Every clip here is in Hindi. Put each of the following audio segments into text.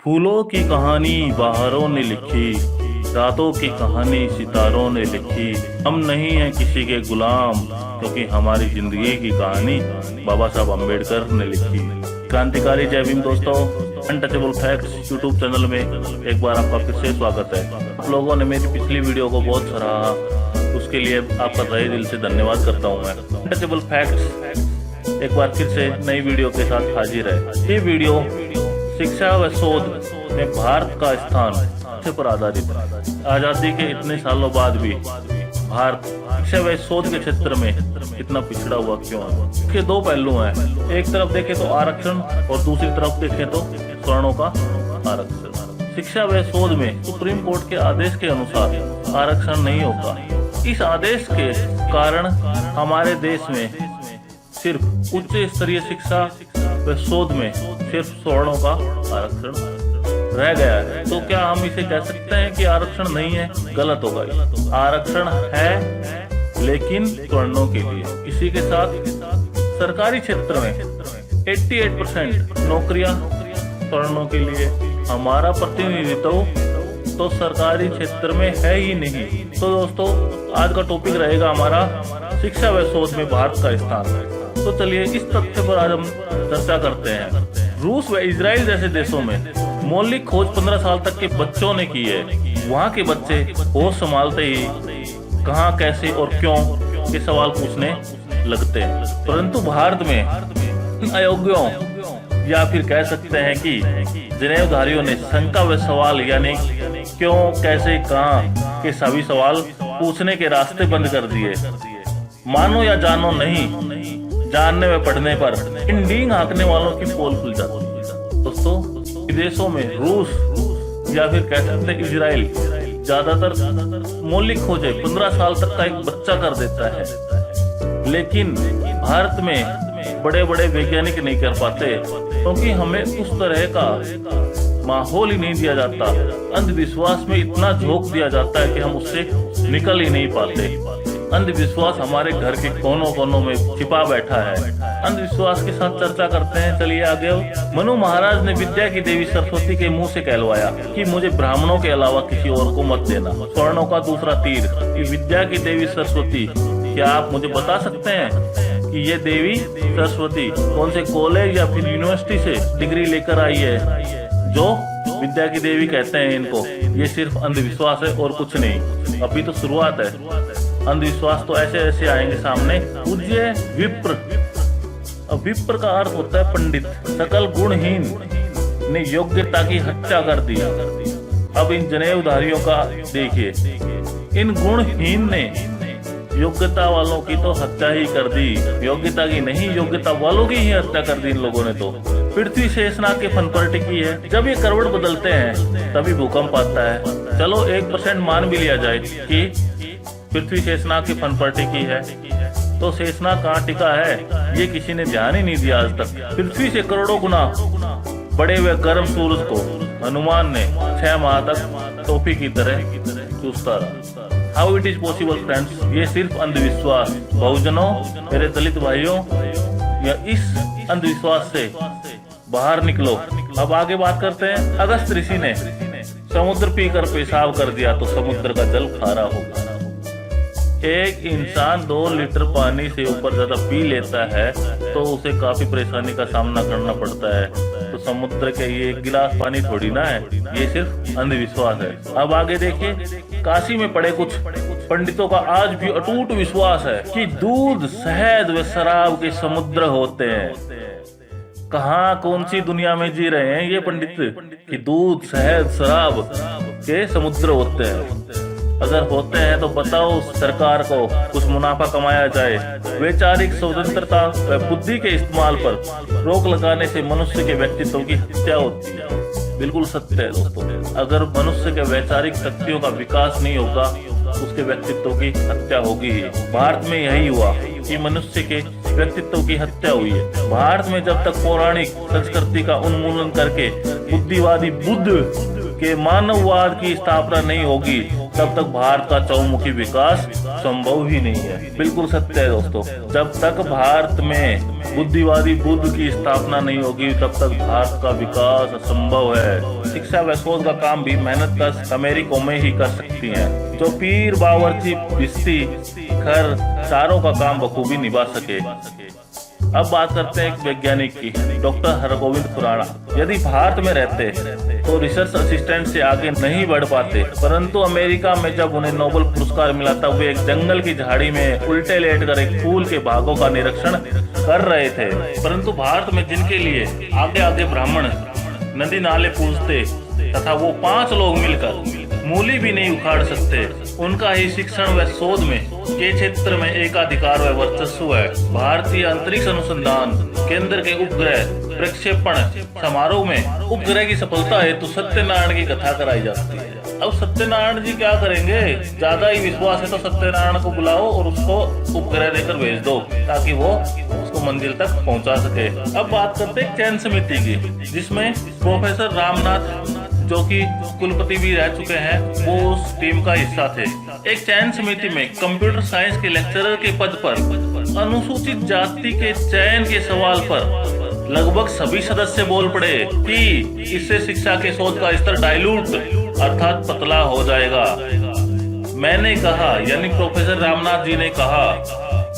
फूलों की कहानी बहारों ने लिखी, रातों की कहानी सितारों ने लिखी। हम नहीं हैं किसी के गुलाम, क्योंकि हमारी जिंदगी की कहानी बाबा साहब अम्बेडकर ने लिखी। क्रांतिकारी जय भीम दोस्तों, अनटचेबल फैक्ट्स यूट्यूब चैनल में एक बार आपका फिर से स्वागत है। आप लोगों ने मेरी पिछली वीडियो को बहुत सराहा, उसके लिए आपका तहे दिल से धन्यवाद करता हूँ मैं। अनटचेबल फैक्ट्स एक बार फिर से नई वीडियो के साथ हाजिर है। ये वीडियो शिक्षा व शोध में भारत का स्थान पर आधारित है। आजादी के इतने सालों बाद भी भारत शिक्षा व शोध के क्षेत्र में इतना पिछड़ा हुआ क्यों है? इसके दो पहलू हैं। एक तरफ देखें तो आरक्षण और दूसरी तरफ देखें तो स्वर्णों का आरक्षण। शिक्षा व शोध में सुप्रीम कोर्ट के आदेश के अनुसार आरक्षण नहीं होगा। इस आदेश के कारण हमारे देश में सिर्फ उच्च स्तरीय शिक्षा व शोध में सिर्फ स्वर्णों का आरक्षण रह गया है। तो क्या हम इसे कह सकते हैं कि आरक्षण नहीं है? गलत होगा। आरक्षण है, लेकिन स्वर्णों के लिए। इसी के साथ सरकारी क्षेत्र में 88% नौकरियां स्वर्णों के लिए। हमारा प्रतिनिधित्व तो सरकारी क्षेत्र में है ही नहीं। तो दोस्तों, आज का टॉपिक रहेगा हमारा शिक्षा व शोध में भारत का स्थान। तो चलिए इस तथ्य पर आज हम चर्चा करते हैं। रूस व इजराइल जैसे देशों में मौलिक खोज 15 साल तक के बच्चों ने की है। वहाँ के बच्चे होश संभालते ही कहाँ, कैसे और क्यों के सवाल पूछने लगते हैं। परंतु भारत में अयोग्यों या फिर कह सकते हैं कि जनेऊधारियों ने शंका व सवाल यानी क्यों, कैसे, कहाँ के सभी सवाल पूछने के रास्ते बंद कर दिए। मानो या जानो नहीं, जानने व पढ़ने पर इन डींग हाँकने वालों की पोल खुल जाती है। दोस्तों, विदेशों में रूस या फिर कह सकते हैं इजराइल ज्यादातर मौलिक खोजें 15 साल तक का एक बच्चा कर देता है। लेकिन भारत में बड़े बड़े वैज्ञानिक नहीं कर पाते, क्योंकि हमें उस तरह का माहौल ही नहीं दिया जाता। अंधविश्वास में इतना झोंक दिया जाता है कि हम उससे निकल ही नहीं पाते। अंधविश्वास हमारे घर के कोनों कोनों में छिपा बैठा है। अंधविश्वास के साथ चर्चा करते हैं। चलिए आगे। मनु महाराज ने विद्या की देवी सरस्वती के मुंह से कहलवाया कि मुझे ब्राह्मणों के अलावा किसी और को मत देना। स्वर्णों का दूसरा तीर कि विद्या की देवी सरस्वती, क्या आप मुझे बता सकते हैं कि ये देवी सरस्वती कौन से कॉलेज या फिर यूनिवर्सिटी से डिग्री लेकर आई है जो विद्या की देवी कहते हैं इनको? ये सिर्फ अंधविश्वास है और कुछ नहीं। अभी तो शुरुआत है। अंधविश्वास तो ऐसे ऐसे आएंगे सामने। पूज्य विप्र, विप्र का अर्थ होता है पंडित। सकल गुणहीन ने योग्यता की हत्या कर दी। अब इन जनेऊधारियों का देखिए, इन गुणहीन ने योग्यता वालों की तो हत्या ही कर दी। योग्यता की नहीं, योग्यता वालों की ही हत्या कर दी इन लोगों ने। तो पृथ्वी शेषनाग के फन पर टिकी है। जब ये करवट बदलते हैं तभी भूकंप आता है। चलो 1% मान भी लिया जाए कि पृथ्वी शेषनाग के फन पर टिकी है, तो शेषनाग कहाँ टिका है ये किसी ने ध्यान ही नहीं दिया आज तक। पृथ्वी से करोड़ों गुना बड़े हुए गर्म सूरज को हनुमान ने 6 माह तक टोपी की तरह चूसता रहा। How it is possible friends? ये सिर्फ अंधविश्वास। बहुजनों, मेरे दलित भाइयों, या इस अंधविश्वास से बाहर निकलो। अब आगे बात करते हैं। अगस्त ऋषि ने समुद्र पीकर पेशाब कर दिया तो समुद्र का जल खारा होगा। एक इंसान 2 लीटर पानी से ऊपर ज्यादा पी लेता है तो उसे काफी परेशानी का सामना करना पड़ता है। तो समुद्र के ये 1 गिलास पानी थोड़ी ना है, ये सिर्फ अंधविश्वास है। अब आगे देखिए। काशी में पड़े कुछ पंडितों का आज भी अटूट विश्वास है कि दूध, शहद व शराब के समुद्र होते हैं। कहाँ, कौन सी दुनिया में जी रहे हैं ये पंडित कि दूध, शहद, शराब के समुद्र होते हैं? अगर होते हैं तो बताओ सरकार को कुछ मुनाफा कमाया जाए। वैचारिक स्वतंत्रता व बुद्धि के इस्तेमाल पर रोक लगाने से मनुष्य के व्यक्तित्व की हत्या होती है। बिल्कुल सत्य है दोस्तों। अगर मनुष्य के वैचारिक शक्तियों का विकास नहीं होगा, उसके व्यक्तित्व की हत्या होगी ही। भारत में यही हुआ कि मनुष्य के व्यक्तित्व की हत्या हुई है। भारत में जब तक पौराणिक संस्कृति का उन्मूलन करके बुद्धिवादी बुद्ध के मानववाद की स्थापना नहीं होगी, तब तक भारत का चौमुखी विकास संभव ही नहीं है। बिल्कुल सत्य है दोस्तों, जब तक भारत में बुद्धिवादी बुद्ध की स्थापना नहीं होगी तब तक भारत का विकास असंभव है। शिक्षा व शोध का काम भी मेहनत कर अमेरिका में ही कर सकती हैं, जो पीर बावर्ची बिस्ती खर चारों का काम बखूबी निभा सके। अब बात करते हैं एक वैज्ञानिक की, डॉक्टर हरगोविंद खुराना। यदि भारत में रहते तो रिसर्च असिस्टेंट से आगे नहीं बढ़ पाते, परंतु अमेरिका में जब उन्हें नोबेल पुरस्कार मिला तब वे एक जंगल की झाड़ी में उल्टे लेटकर एक फूल के भागों का निरीक्षण कर रहे थे। परंतु भारत में जिनके लिए आगे आगे ब्राह्मण नदी नाले पूजते तथा वो 5 लोग मिलकर मूली भी नहीं उखाड़ सकते, उनका ही शिक्षण व शोध में के क्षेत्र में एकाधिकार व वर्चस्व है। भारतीय अंतरिक्ष अनुसंधान केंद्र के उपग्रह प्रक्षेपण समारोह में उपग्रह की सफलता हेतु सत्यनारायण की कथा कराई जाती है। अब सत्यनारायण जी क्या करेंगे, ज्यादा ही विश्वास है तो सत्यनारायण को बुलाओ और उसको उपग्रह देकर भेज दो ताकि वो उसको मंजिल तक पहुंचा सके। अब बात करते हैं चयन समिति की, जिसमें प्रोफेसर रामनाथ जो कि कुलपति भी रह चुके हैं, वो उस टीम का हिस्सा थे। एक चयन समिति में कंप्यूटर साइंस के लेक्चरर के पद पर अनुसूचित जाति के चयन के सवाल पर लगभग सभी सदस्य बोल पड़े कि इससे शिक्षा के शोध का स्तर डाइल्यूट अर्थात पतला हो जाएगा। मैंने कहा, यानी प्रोफेसर रामनाथ जी ने कहा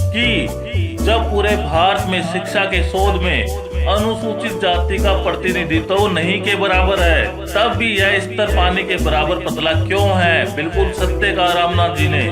कि जब पूरे भारत में शिक्षा के शोध में अनुसूचित जाति का प्रतिनिधित्व नहीं के बराबर है, तब भी यह स्तर पानी के बराबर पतला क्यों है। बिल्कुल सत्य कहा रामनाथ जी ने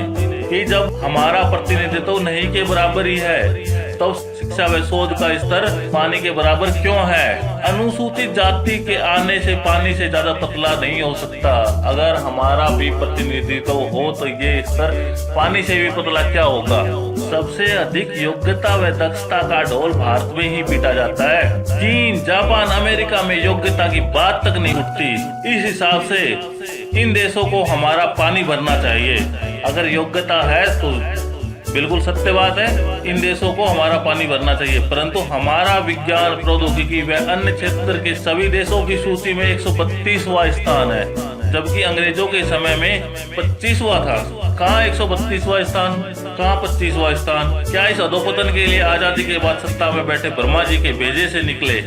कि जब हमारा प्रतिनिधित्व नहीं के बराबर ही है तो शिक्षा व शोध का स्तर पानी के बराबर क्यों है। अनुसूचित जाति के आने से पानी से ज्यादा पतला नहीं हो सकता। अगर हमारा भी प्रतिनिधित्व हो तो ये स्तर पानी से भी पतला क्या होगा। सबसे अधिक योग्यता व दक्षता का ढोल भारत में ही पीटा जाता है। चीन, जापान, अमेरिका में योग्यता की बात तक नहीं उठती। इस हिसाब से इन देशों को हमारा पानी भरना चाहिए। अगर योग्यता है तो बिल्कुल सत्य बात है, इन देशों को हमारा पानी भरना चाहिए, परंतु हमारा विज्ञान प्रौद्योगिकी व अन्य क्षेत्र के सभी देशों की सूची में 132वां स्थान है, जबकि अंग्रेजों के समय में 25वां था। कहाँ 132वां स्थान, कहाँ 25वां स्थान। क्या इस अधोपतन के लिए आजादी के बाद सत्ता में बैठे ब्रह्मा जी के भेजे से निकले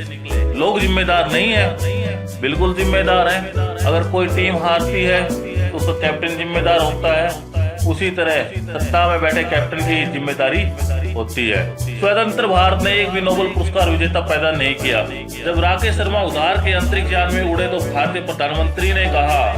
लोग जिम्मेदार नहीं है? बिल्कुल जिम्मेदार है। अगर कोई टीम हारती है तो उसका कैप्टन जिम्मेदार होता है, उसी तरह सत्ता में बैठे कैप्टन की जिम्मेदारी होती है। स्वतंत्र भारत ने एक भी नोबेल पुरस्कार विजेता पैदा नहीं किया। जब राकेश शर्मा उधार के अंतरिक्ष यान में उड़े तो भारतीय प्रधानमंत्री ने कहा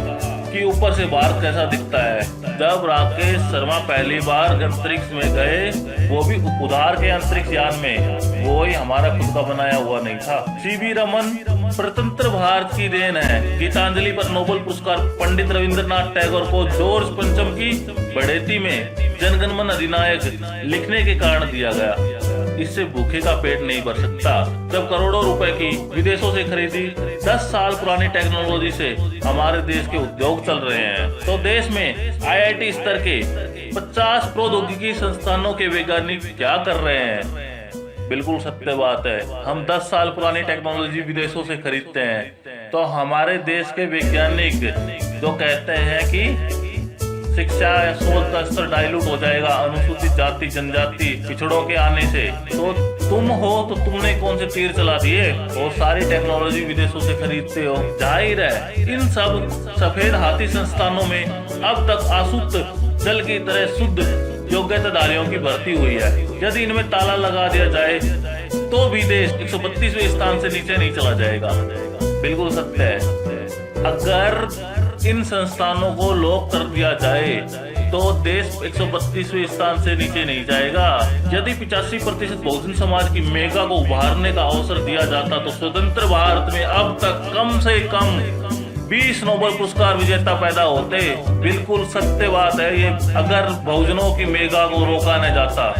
कि ऊपर से भारत कैसा दिखता है। जब राकेश शर्मा पहली बार अंतरिक्ष में गए, वो भी उधार के अंतरिक्ष यान में, वो ही हमारा खुद का बनाया हुआ नहीं था। सीवी रमन स्वतंत्र भारत की देन है। गीतांजलि पर नोबेल पुरस्कार पंडित रविंद्रनाथ टैगोर को जॉर्ज पंचम की बढ़ेती में जनगणमन अधिनायक लिखने के कारण दिया गया। इससे भूखे का पेट नहीं भर सकता। जब करोड़ों रुपए की विदेशों से खरीदी 10 साल पुरानी टेक्नोलॉजी से हमारे देश के उद्योग चल रहे हैं, तो देश में IIT स्तर के 50 प्रौद्योगिकी संस्थानों के वैज्ञानिक क्या कर रहे हैं। बिल्कुल सत्य बात है। हम 10 साल पुरानी टेक्नोलॉजी विदेशों से खरीदते हैं, तो हमारे देश के वैज्ञानिक जो कहते हैं कि शिक्षा या शोध का स्तर डाइल्यूट हो जाएगा अनुसूचित जाति जनजाति पिछड़ों के आने से, तो तुम हो तो तुमने कौन से तीर चला दिए और सारी टेक्नोलॉजी विदेशों से खरीदते हो। जाहिर है इन सब सफेद हाथी संस्थानों में अब तक आशुद्ध जल की तरह शुद्ध योग्यताधारियों की भर्ती हुई है। यदि इनमें ताला लगा दिया जाए तो भी देश 132वें स्थान से नीचे नहीं चला जाएगा। बिल्कुल सत्य है। अगर इन संस्थानों को लॉक कर दिया जाए तो देश 132वें स्थान से नीचे नहीं जाएगा। यदि 85% बहुजन समाज की मेगा को उभारने का अवसर दिया जाता तो स्वतंत्र भारत में अब तक कम से कम 20 नोबेल पुरस्कार विजेता पैदा होते। बिल्कुल सत्य बात है ये। अगर बहुजनों की मेगा को रोका न जाता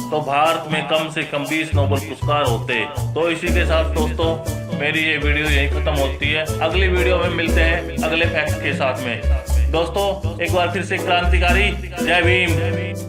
तो भारत में कम से कम 20 नोबेल पुरस्कार होते। तो इसी के साथ दोस्तों मेरी ये वीडियो यही खत्म होती है। अगली वीडियो में मिलते हैं अगले फैक्ट के साथ में। दोस्तों एक बार फिर से क्रांतिकारी जय भीम।